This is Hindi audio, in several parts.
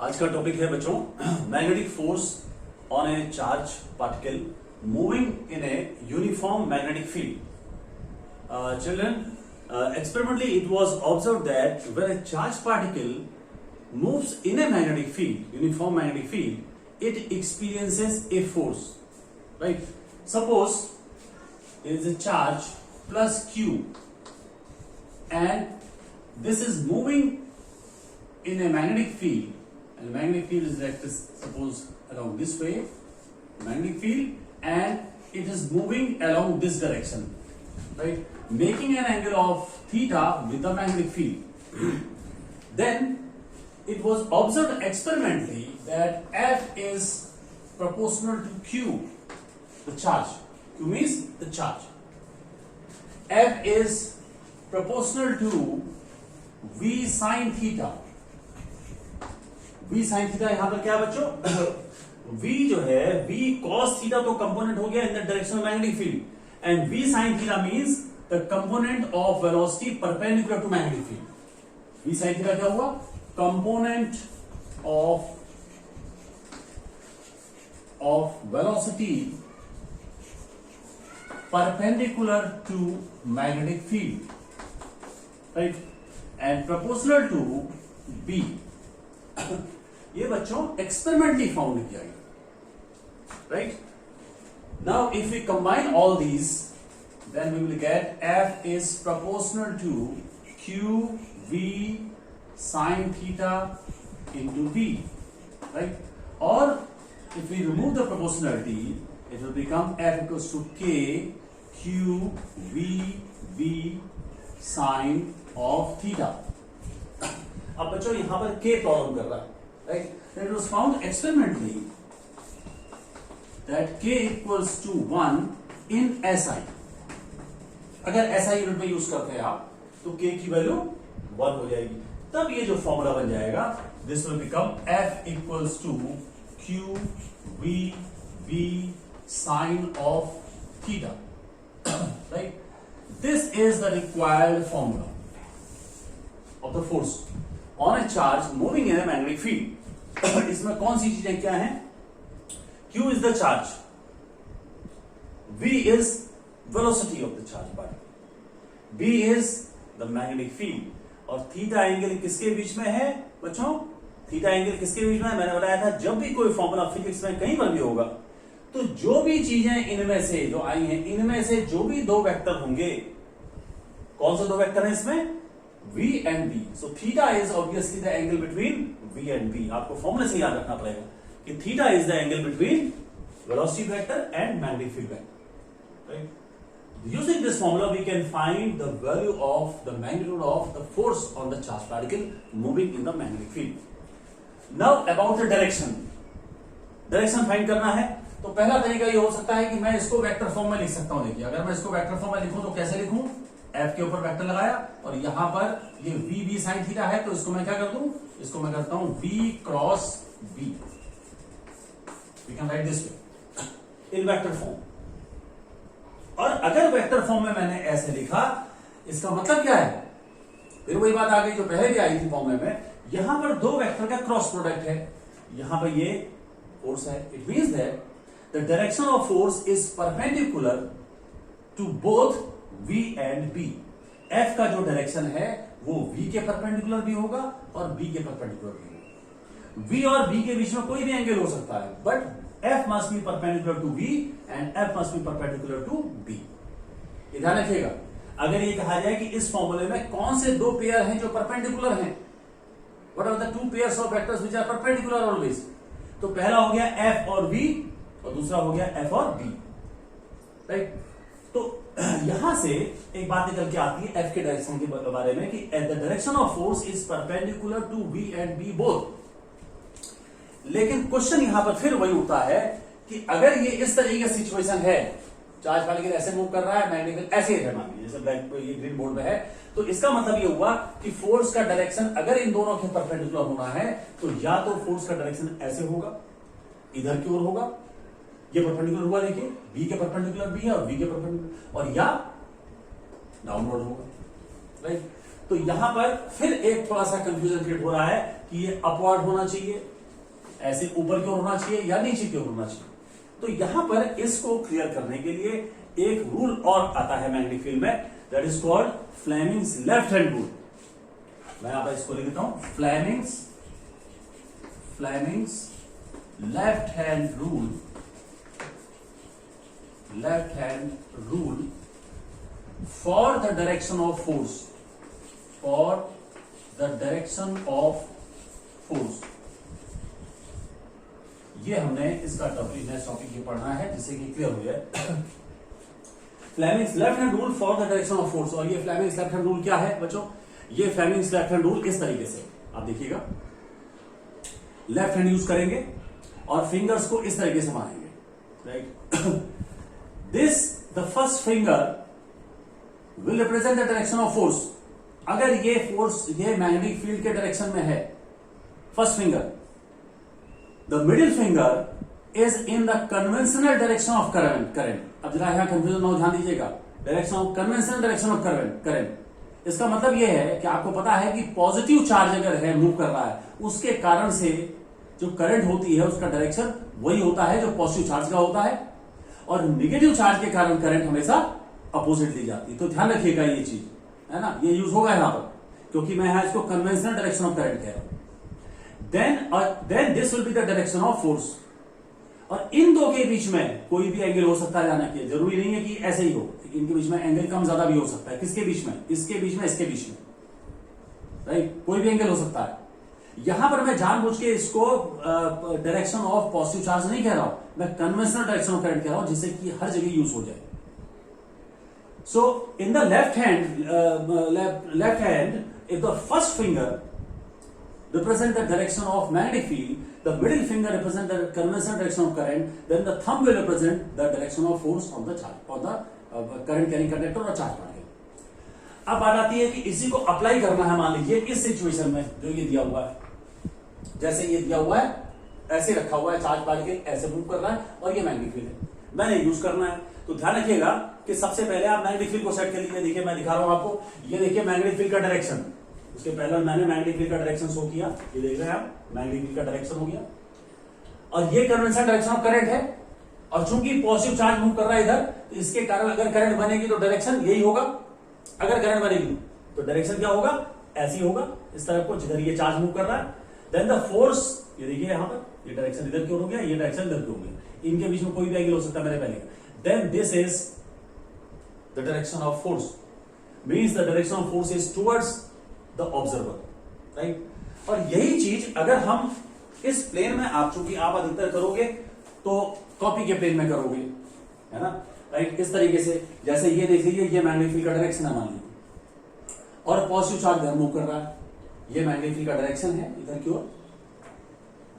आज का टॉपिक है बच्चों magnetic force on A charge particle moving in a uniform magnetic field. Children, experimentally it was observed that when a charged particle moves in a magnetic field, uniform magnetic field, it experiences a force. Right? Suppose there is a charge plus Q and this is moving in a magnetic field, and the magnetic field is like this, suppose along this way, magnetic field, and it is moving along this direction, right, making an angle of theta with the magnetic field. Then it was observed experimentally that F is proportional to Q, the charge. Q means the charge. F is proportional to V sin theta. V sin theta यहां पर क्या बच्चों V जो है V cos theta तो कंपोनेंट हो गया in the direction of magnetic field and V sin theta means the component of velocity perpendicular to magnetic field. V sin theta क्या हुआ? Component of velocity perpendicular to magnetic field, right, and proportional to B. ये बच्चों एक्सपेरिमेंटली फाउंड किया गया, right. Now if we combine all these then we will get F is proportional to Q V sin theta into B, right. Or if we remove the proportionality, it will become F equals to K Q V sin of theta. अब बच्चों यहां पर K प्रॉब्लम कर रहा है, right. It was found experimentally that K equals to 1 in SI. अगर SI यूनिट में यूज करते हैं आप तो K की वैल्यू 1 हो जाएगी. तब ये जो फॉर्मूला बन जाएगा, this will become F equals to Q V sin of theta, right. This is the required formula of the force on a charge moving in a magnetic field. इसमें कौन सी चीजें क्या हैं? Q is the charge, V is velocity of the charge particle, B is the magnetic field, और थीटा एंगल किसके बीच में है बच्चों? थीटा एंगल किसके बीच में है? मैंने बताया था जब भी कोई फॉर्मूला फिजिक्स में कहीं पर भी होगा तो जो भी चीजें इनमें से जो आई हैं, इनमें से जो भी दो वेक्टर होंगे, कौन से दो वेक्टर हैं इसमें? V and B. So theta is obviously the angle between V and B. आपको फॉर्मूले से याद रखना पड़ेगा कि theta is the angle between velocity vector and magnetic field vector, right? Using this formula we can find the value of the magnitude of the force on the charged particle moving in the magnetic field. Now about the direction. Direction find करना है तो पहला तरीका ये हो सकता है कि मैं इसको वेक्टर फॉर्म में लिख सकता हूं. देखिए अगर मैं इसको वेक्टर फॉर्म में लिखूं तो कैसे लिखूं? F के ऊपर वेक्टर लगाया और यहां पर ये V sin थीटा है तो इसको मैं क्या कर दूं? इसको मैं करता हूं V cross B. We can write this way in vector form. और अगर वेक्टर फॉर्म में मैंने ऐसे लिखा, इसका मतलब क्या है? फिर वही बात आ गई जो पहले भी आई थी फॉर्मूले में. यहां पर दो वेक्टर का क्रॉस प्रोडक्ट है, यहां पर ये फोर्स है. It means that the direction of force is perpendicular to both V and B. F का जो डायरेक्शन है वो V के परपेंडिकुलर भी होगा और B के परपेंडिकुलर भी होगा. V और B के बीच में कोई भी एंगल हो सकता है, but F must be perpendicular to V and F must be perpendicular to B. ध्यान रखिएगा. अगर ये कहा जाए कि इस फॉर्मूले में कौन से दो पेयर हैं जो परपेंडिकुलर हैं, what are the two pairs of vectors which are perpendicular always, तो पहला हो गया F और V और दूसरा हो गया F और B, राइट. तो यहां से एक बात निकल के आती है F के डायरेक्शन के बारे में कि the direction of force is perpendicular to V and B both. लेकिन क्वेश्चन यहां पर फिर वही उठता है कि अगर ये इस तरीके की सिचुएशन है, चार्ज पार्टिकल ऐसे मूव कर रहा है, मैग्नेटिक ऐसे है, मान लीजिए जैसे ब्लैक ये ग्रीन बोर्ड में है, तो इसका मतलब ये हुआ कि फोर्स का डायरेक्शन अगर इन दोनों के परपेंडिकुलर होना है तो या तो फोर्स का डायरेक्शन ऐसे होगा, इधर की ओर होगा, ये परपेंडिकुलर हुआ, देखिए बी के परपेंडिकुलर भी है और बी के परपेंडिकुलर, और या डाउनवर्ड होगा, राइट. तो यहां पर फिर एक थोड़ा सा कंफ्यूजन क्रिएट हो रहा है कि ये अपवर्ड होना चाहिए, ऐसे ऊपर की ओर होना चाहिए या नीचे की ओर होना चाहिए। तो यहां पर इसको क्लियर करने के लिए एक रूल और आता है मैग्नेटिक फील्ड में, that is called Fleming's left hand rule. मैं यहां पर इसको लिख देता हूं, Fleming's left hand rule for the direction of force, ये हमने इसका टॉपिक ये पढ़ना है जिससे कि क्लियर हो जाए। Fleming's left hand rule for the direction of force. और ये फ्लेमिंग्स लेफ्ट हैंड रूल क्या है बच्चों? ये फ्लेमिंग्स लेफ्ट हैंड रूल इस तरीके से आप देखिएगा, लेफ्ट हैंड यूज करेंगे और फिंगर्स को इस तरीके से मारेंगे, right. The first finger will represent the direction of force. अगर ये फोर्स ये मैग्नेटिक फील्ड के डायरेक्शन में है, first finger, the middle finger is in the conventional direction of current. अब जरा यहां कंफ्यूजन ना हो, ध्यान दीजिएगा, direction of conventional direction of current. इसका मतलब यह है कि आपको पता है कि पॉजिटिव चार्ज अगर है, मूव कर रहा है, उसके कारण से जो करंट होती है उसका डायरेक्शन वही होता है जो पॉजिटिव चार्ज का होता है, और नेगेटिव चार्ज के कारण करंट हमेशा अपोजिट ली जाती है। तो ध्यान रखिएगा ये चीज, है ना, ये यूज होगा यहां पर, क्योंकि मैं यहां इसको कन्वेंशनल डायरेक्शन ऑफ करंट कह रहा हूं। Then this will be the direction of force. और इन दो के बीच में कोई भी एंगल हो सकता है, जाना कि जरूरी नहीं है कि ऐसे ही हो, इनके बीच में एंगल कम ज्यादा भी हो सकता है। किसके बीच में? इसके बीच में, इसके बीच में, राइट, कोई भी एंगल हो सकता है। यहां पर मैं जानबूझ के इसको डायरेक्शन ऑफ पॉजिटिव चार्ज नहीं कह रहा हूं, मैं कन्वेंशनल डायरेक्शन ऑफ करंट कह रहा हूं, जिससे कि हर जगह यूज हो जाए। So in the left hand if the first finger represent the direction of magnetic field, the middle finger represent the conventional direction of current, then the thumb will represent the direction of force on the charge, on the current carrying conductor और charge particle। अब बात आती है कि इसी को अप्लाई करना है, मान लीजिए इस सिचुएशन में जो ये दिया हुआ है, जैसे ये दिया हुआ है, ऐसे रखा हुआ है, चार्ज पार्टिकल ऐसे मूव कर रहा है और ये मैग्नेटिक फील्ड है, मैंने यूज करना है। तो ध्यान रखिएगा कि सबसे पहले आप मैग्नेटिक फील्ड को सेट कर लीजिए। देखिए मैं दिखा रहा हूं आपको, ये देखिए मैग्नेटिक फील्ड का डायरेक्शन, उसके पहले मैंने मैग्नेटिक फील्ड का डायरेक्शन शो किया, ये देख रहे हैं आप, मैग्नेटिक फील्ड का डायरेक्शन हो गया, और ये कन्वेंशनल डायरेक्शन ऑफ करंट है। और चूंकि पॉजिटिव चार्ज मूव कर रहा है इधर, तो इसके कारण अगर करंट बनेगी तो डायरेक्शन यही होगा। अगर करंट बनेगी तो डायरेक्शन क्या होगा? ऐसी होगा, इस तरफ को, जिधर ये चार्ज मूव कर रहा है। देन द फोर्स, ये देखिए यहां पर, ये डायरेक्शन इधर की ओर हो गया, ये डायरेक्शन इधर की हो गया, इनके बीच में कोई भी एंगल हो सकता है मैंने पहले। Then this is the direction of force, means the direction of force is towards the observer, right. और यही चीज अगर हम इस प्लेन में, आप चूंकि आप अधिकतर करोगे तो कॉपी के प्लेन में करोगे, है ना, राइट, इस तरीके से। जैसे ये देख लीजिए, ये मैग्नेटिक फील्ड का डायरेक्शन है मान लीजिए, और पॉजिटिव चार्ज इधर मूव कर रहा है, ये मैग्नेटिक फील्ड का डायरेक्शन है इधर की ओर,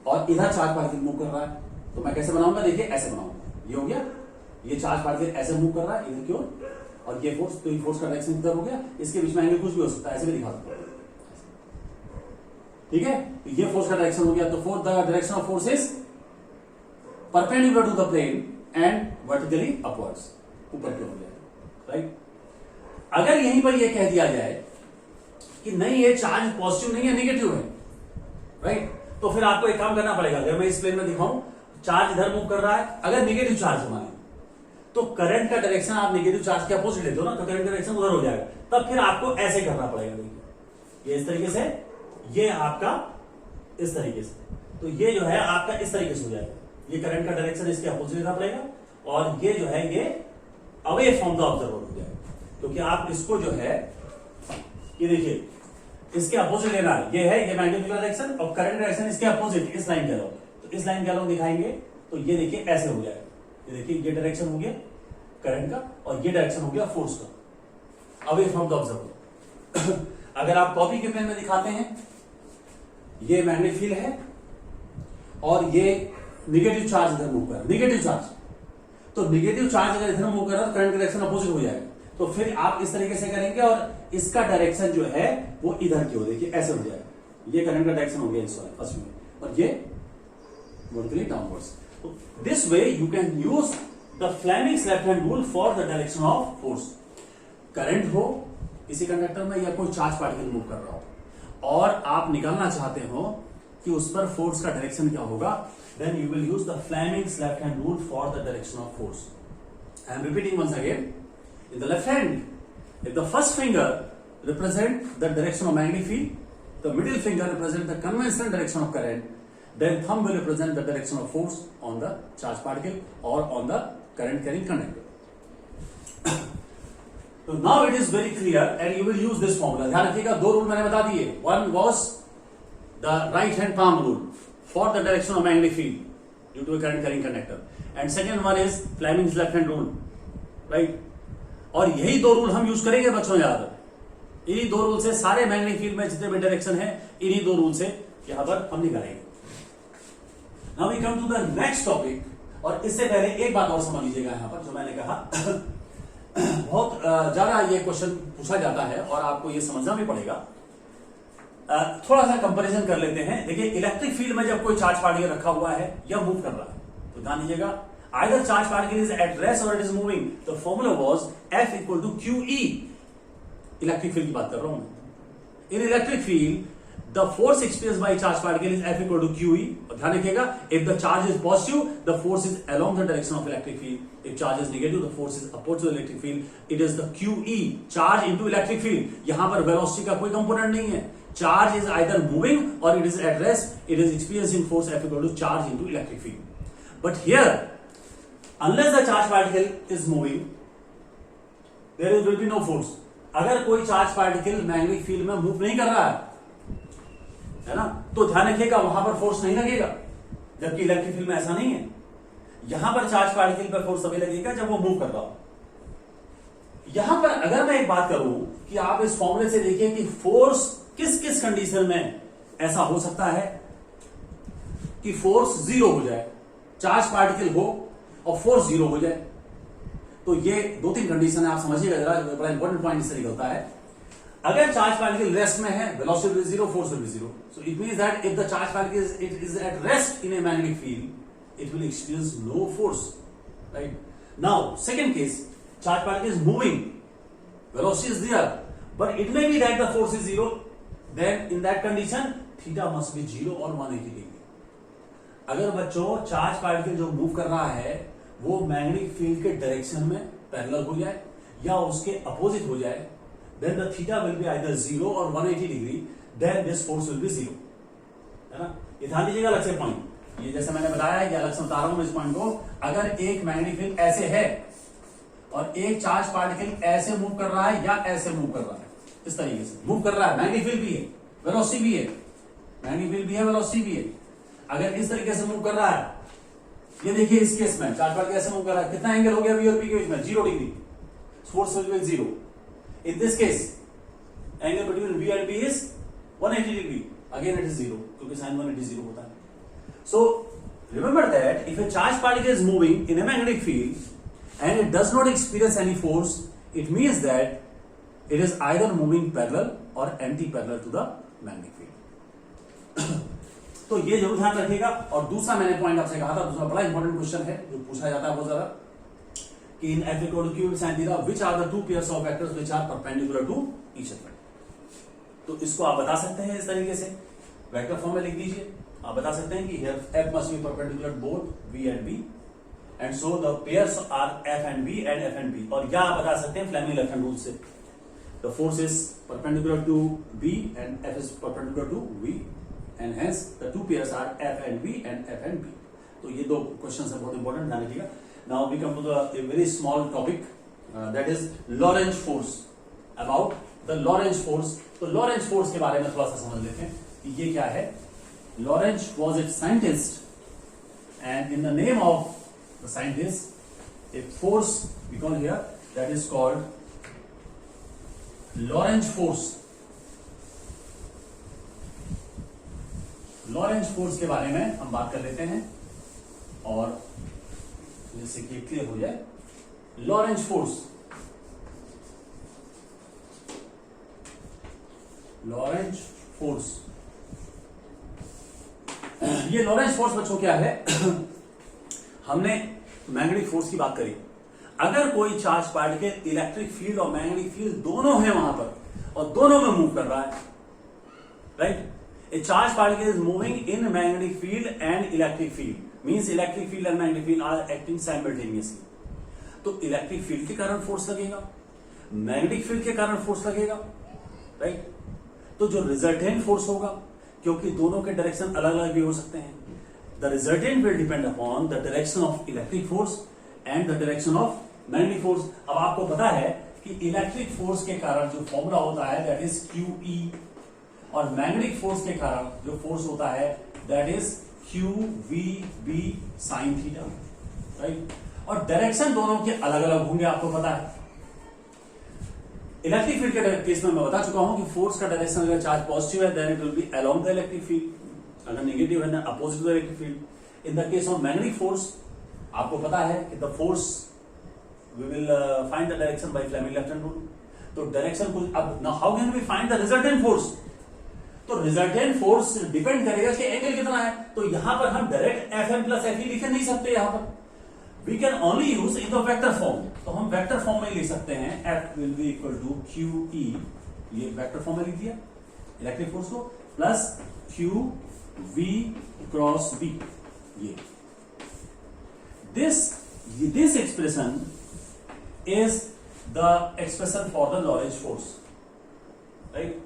और इधर चार्ज पार्टिकल मूव कर रहा है। तो मैं कैसे बनाऊंगा? देखिए ऐसे बनाऊंगा, ये हो गया, ये चार्ज पार्टिकल ऐसे मूव कर रहा है इधर की ओर, और ये फोर्स, तो ये फोर्स का डायरेक्शन इधर हो गया, इसके बीच में एंगल कुछ भी हो सकता है, ऐसे भी दिखा सकता हूं, ठीक है। तो ये फोर्स का डायरेक्शन हो गया, तो force the direction of force is perpendicular to the plane and vertically upwards, ऊपर की ओर हो जाएगा, राइट। अगर यहीं पर यह कह दिया जाए कि नहीं ये चार्ज पॉजिटिव नहीं है, नेगेटिव है, राइट, तो फिर आपको एक काम करना पड़ेगा। अगर मैं इस प्लेन में दिखाऊं, चार्ज इधर मूव कर रहा है, अगर नेगेटिव चार्ज है माने, तो करंट का डायरेक्शन आप नेगेटिव चार्ज के अपोजिट लेते हो ना, तो करंट का डायरेक्शन उधर हो जाएगा। तब फिर आपको ऐसे करना पड़ेगा, देखिए ये इस तरीके से, ये आपका इस तरीके से, तो ये जो है आपका इस तरीके से हो जाएगा, ये करंट का डायरेक्शन इसके अपोजिट लेना पड़ेगा, और ये जो है ये अवे फ्रॉम द ऑब्जर्वर हो जाएगा, क्योंकि आप इसको जो है, ये देखिए इसके अपोजिट लेना है, ये है, ये मैग्नेटिक डायरेक्शन, और करंट डायरेक्शन इसके अपोजिट, इस लाइन के अलावा, तो इस लाइन के अलावा दिखाएंगे, तो ये देखिए ऐसे हो जाएगा। ये देखिए ये डायरेक्शन हो गया करंट का, और ये डायरेक्शन हो गया फोर्स का, अवे फ्रॉम द ऑब्जर्वर। अगर आप कॉपी के पेन में दिखाते हैं, ये मैग्नेटिक फील्ड है और ये नेगेटिव चार्ज इधर मूव कर रहा है, नेगेटिव चार्ज, तो नेगेटिव चार्ज अगर इधर मूव कर रहा है तो करंट का डायरेक्शन अपोजिट हो जाएगा। तो फिर आप इस तरीके से करेंगे, और इसका डायरेक्शन जो है वो इधर की ओर, देखिए ऐसे हो जाएगा, ये करंट का डायरेक्शन हो गया इस वाले फर्स्ट में, और ये वर्टिकली डाउनवर्ड्स। तो this way you can use the Fleming's left hand rule for the direction of force. Current हो, किसी कंडक्टर में या कोई चार्ज पार्टिकल मूव कर रहा हो और आप निकालना चाहते हो कि उस पर फोर्स का डायरेक्शन क्या होगा, then you will use the Fleming's left hand rule for the direction of force. I am repeating once again. In the left hand, if the first finger represent the direction of magnetic field, the middle finger represent the conventional direction of current, then thumb will represent the direction of force on the charged particle or on the current carrying conductor. So now it is very clear and you will use this formula. ध्यान रखिएगा, दो रूल मैंने बता दिए. One was the right hand palm rule for the direction of magnetic field due to a current carrying conductor, and second one is Fleming's left hand rule, right? और यही दो रूल हम यूज करेंगे बच्चों याद. इन्हीं दो रूल से सारे मैग्नेटिक फील्ड में जितने भी डायरेक्शन है, इन्हीं दो रूल से यहां पर हम निकालेंगे. Now we come to the next topic. और इससे पहले एक बात और समझ लीजिएगा यहां पर, जो मैंने कहा बहुत ज्यादा ये क्वेश्चन पूछा जाता है और आपको ये समझना भी पड़ेगा. थोड़ा सा कंपैरिजन कर लेते हैं. देखिए, इलेक्ट्रिक फील्ड में जब कोई चार्ज पार्टिकल रखा हुआ है या मूव कर रहा है, तो ध्यान दीजिएगा, either charge particle is at rest or it is moving. The formula was F equal to QE. Electric field की बात कर रहा हूं मैं. In electric field, the force experienced by charge particle is F equal to QE. और ध्यान रखिएगा, if the charge is positive, the force is along the direction of electric field. If charge is negative, the force is opposite to the electric field. It is the QE, charge into electric field. यहां पर velocity का कोई कंपोनेंट नहीं है. Charge is either moving or it is at rest. It is experiencing force F equal to charge into electric field. But here, unless the charge particle is moving, there will be no force. अगर कोई चार्ज पार्टिकल मैग्नेटिक फील्ड में मूव नहीं कर रहा है ना, तो ध्यान रखिएगा वहां पर फोर्स नहीं लगेगा. जबकि इलेक्ट्रिक फील्ड में ऐसा नहीं है. यहां पर चार्ज पार्टिकल पर फोर्स तभी लगेगा जब वो मूव कर रहा हो. यहां पर अगर मैं एक बात करूं कि आप इस फॉर्मूले से देखिए कि फोर्स किस किस कंडीशन में ऐसा हो सकता है कि फोर्स जीरो हो जाए, चार्ज पार्टिकल हो और फोर्स जीरो हो जाए. तो ये दो तीन कंडीशन है, आप समझिएगा जरा, बड़ा इंपॉर्टेंट पॉइंट इससे निकलता है. अगर चार्ज पार्टिकल रेस्ट में है, velocity will be zero, force will B zero. So it means that if the charge particle is at rest in a magnetic field, it will experience no force, right? Now, second case, charge particle is moving, velocity is there, but it may be that the force is zero. Then in that condition, theta must be 0 or 180 degree. अगर बच्चों चार्ज पार्टिकल जो मूव कर रहा है वो मैग्नेटिक फील्ड के डायरेक्शन में पैरेलल हो जाए या उसके अपोजिट हो जाए, then the theta will be either 0 or 180 degree. Then this force will be 0. है ना? ये ध्यान दीजिएगा अलग से पॉइंट. ये जैसे मैंने बताया है कि अलग से बता रहा हूं इस पॉइंट को. अगर एक मैग्नेटिक फील्ड ऐसे है और एक चार्ज पार्टिकल ऐसे मूव कर रहा है या ऐसे मूव कर रहा है, इस तरीके से मूव कर रहा है, मैग्नेटिक फील्ड भी है, वेलोसिटी भी है, मैग्नेटिक फील्ड भी है, वेलोसिटी भी है. अगर इस तरीके से मूव कर रहा है, ये देखिए इस केस में चार्ज पार्टिकल ऐसे मूव कर रहा है, कितना एंगल हो गया वी और पी के बीच में? 0 degree. Force will be 0. In this case angle between V and P is 180 degree. Again it is 0 क्योंकि साइन 180 0 होता है. So remember that if a charge particle is moving in a magnetic field and it does not experience any force, it means that it is either moving parallel or anti-parallel to the magnetic field. तो ये जरूर ध्यान रखिएगा. और दूसरा मैंने पॉइंट आपसे कहा था, दूसरा बड़ा इंपॉर्टेंट क्वेश्चन है जो पूछा जाता है बहुत ज्यादा, कि in F equal to Q sin theta, which are the two pairs of vectors which are perpendicular to each other. तो इसको आप बता सकते हैं इस तरीके से, वेक्टर फॉर्म में लिख लीजिए. आप बता सकते हैं कि here F must be perpendicular both V and B, and so the pairs are F and B and F and B. और या आप बता सकते हैं Fleming left hand rule से, the force is perpendicular to B and F is perpendicular to V, and hence the two pairs are F and B and F and B. तो ये दो क्वेश्चन है बहुत इंपॉर्टेंट, ध्यान रखिएगा. Now we come to the very small topic, that is Lorentz force. About the Lorentz force. तो Lorentz force के बारे में थोड़ा सा समझ लेते हैं कि ये क्या है. Lorentz was a scientist, and in the name of the scientist, a force we call here that is called Lorentz force. Lorentz force के बारे में हम बात कर लेते हैं और जिससे कि क्लियर हो जाए. Lorentz force. Lorentz force. ये लॉरेंस फोर्स बच्चों क्या है? हमने मैग्नेटिक फोर्स की बात करी. अगर कोई चार्ज पार्टिकल इलेक्ट्रिक फील्ड और मैग्नेटिक फील्ड दोनों है वहां पर, और दोनों में मूव कर रहा है, right? A charge particle is moving in magnetic field and electric field, means electric field and magnetic field are acting simultaneously. तो इलेक्ट्रिक फील्ड के कारण फोर्स लगेगा, मैग्नेटिक फील्ड के कारण फोर्स लगेगा, राइट? तो जो रिजल्टेंट फोर्स होगा, क्योंकि दोनों के डायरेक्शन अलग अलग भी हो सकते हैं, the resultant will depend upon the direction of electric force and the direction of magnetic force. अब आपको पता है कि इलेक्ट्रिक फोर्स के कारण जो फॉर्मूला होता है दैट इज QE, और मैग्नेटिक फोर्स के कारण जो फोर्स होता है that is QVB sin theta, right? और डायरेक्शन दोनों के अलग अलग होंगे, आपको पता है। इलेक्ट्रिक फील्ड के केस में मैं बता चुका हूं कि फोर्स का डायरेक्शन अगर चार्ज पॉजिटिव है then it will be along the electric field, अगर नेगेटिव है ना opposite the electric field. In the case of magnetic force आपको पता है कि the force we will find the direction by Fleming left hand rule. तो डायरेक्शन को अब now how can we find the resultant force? तो रिजल्टेंट फोर्स डिपेंड करेगा कि एंगल कितना है। तो यहां पर हम डायरेक्ट Fm प्लस Fe लिख नहीं सकते, यहां पर we can only use in the vector form. तो हम वेक्टर फॉर्म में लिख सकते हैं F will be equal to QE, ये वेक्टर फॉर्म में लिख दिया इलेक्ट्रिक फोर्स को, प्लस QV क्रॉस B। ये this expression is the expression for the Lorentz force, right?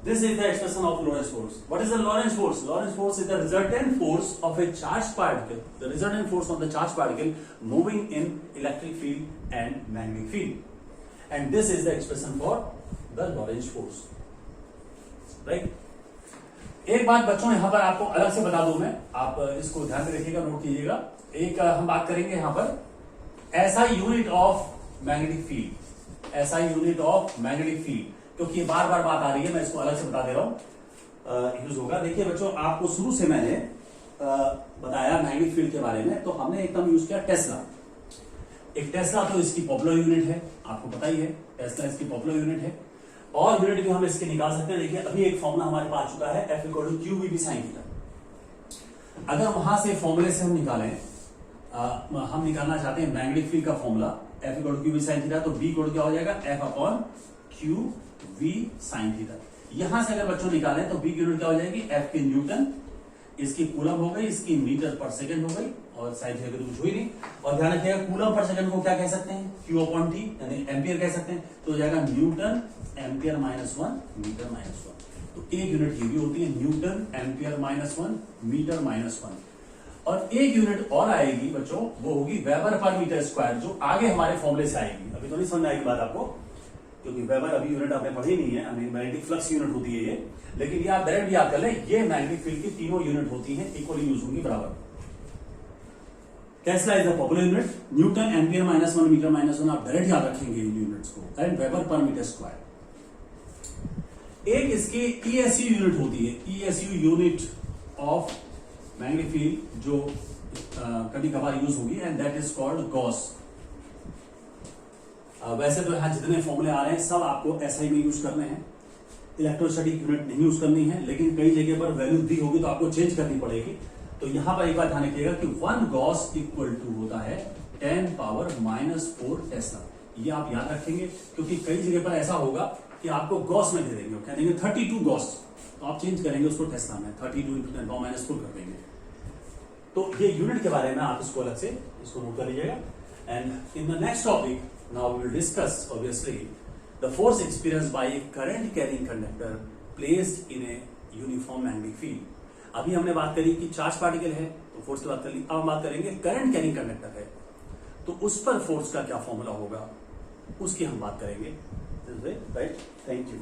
This is the expression of Lorentz force. What is the Lorentz force? Lorentz force is the resultant force of a charged particle. The resultant force of the charged particle moving in electric field and magnetic field. And this is the expression for the Lorentz force. Right? एक बात बच्चों यहां पर आपको अलग से बता दूं मैं, आप इसको ध्यान में रखिएगा, नोट कीजिएगा। एक हम बात करेंगे यहां पर SI unit of magnetic field, SI unit of magnetic field, क्योंकि बार बार बात आ रही है, मैं इसको अलग से बता दे रहा हूं, यूज होगा। देखिए बच्चों, आपको शुरू से मैंने बताया मैग्नेटिक फील्ड के बारे में, तो हमने एक टर्म यूज किया टेस्ला। एक टेस्ला तो इसकी पॉपुलर यूनिट है, आपको पता ही है, टेस्ला इसकी पॉपुलर यूनिट है। और यूनिट भी हम इसके निकाल सकते हैं। देखिए अभी एक फॉर्मूला हमारे पास आ चुका है F equal to QVB sin theta. अगर वहां से फॉर्मूले से हम निकालें, हम निकालना चाहते हैं मैग्नेटिक फील्ड का formula F equal to QV sin theta, तो B इक्वल क्या हो जाएगा F upon QV sin theta. यहां से अगर बच्चों निकालें तो B की यूनिट क्या हो जाएगी F की न्यूटन, इसकी कूलम हो गई, इसकी मीटर पर सेकंड हो गई, और साइन थीटा तो कुछ हुई नहीं। और ध्यान रखिएगा कूलम पर सेकंड को क्या कह सकते हैं, Q अपॉन T, यानी एम्पियर कह सकते हैं। तो हो जाएगा न्यूटन एम्पियर -1 मीटर -1। तो एक यूनिट ये भी होती है न्यूटन एम्पियर -1 मीटर -1। और एक यूनिट और आएगी बच्चों, वो होगी वेबर पर मीटर स्क्वायर, जो आगे हमारे फॉर्मूले से आएगी। अभी तो नहीं समझ में आएगी बात आपको, क्योंकि वेबर अभी यूनिट आपने पढ़ी नहीं है, मैग्नेटिक फ्लक्स यूनिट होती है ये। लेकिन ये आप डायरेक्ट याद कर लें, ये मैग्नेटिक फील्ड की तीनों यूनिट होती हैं, इक्वली यूज होंगी, बराबर। Tesla is the popular unit, newton ampere -1 metre -1, आप डायरेक्ट याद रखेंगे इन यूनिट्स को, and weber per metre square. एक इसकी ESU यूनिट होती है, ESU unit of magnetic field, जो कभी कभार यूज होगी, and that is called gauss. वैसे तो यहां जितने फॉर्मूले आ रहे हैं सब आपको SI में यूज करने हैं, इलेक्ट्रोस्टैटिक यूनिट नहीं यूज करनी है, लेकिन कई जगह पर वैल्यू दी होगी तो आपको चेंज करनी पड़ेगी। तो यहां पर एक बात ध्यान रखिएगा कि 1 गॉस इक्वल टू होता है 10 पावर -4 टेस्ला। ये आप याद रखेंगे, क्योंकि कई जगह पर ऐसा होगा कि आपको गॉस में दे देंगे, क्या देंगे 32 गॉस, तो आप चेंज करेंगे उसको टेस्ला में, 32 × 10⁻⁴ कर देंगे। तो ये यूनिट के बारे में आप इसको अलग से इसको नोट कर लीजिएगा। And in the next topic now we will discuss obviously the force experienced by a current carrying conductor placed in a uniform magnetic field। अभी हमने बात करी कि चार्ज पार्टिकल है तो फोर्स की बात कर ली, अब हम बात करेंगे करंट कैरिंग कंडक्टर है तो उस पर फोर्स का क्या फॉर्मूला होगा, उसकी हम बात करेंगे, राइट? Thank you.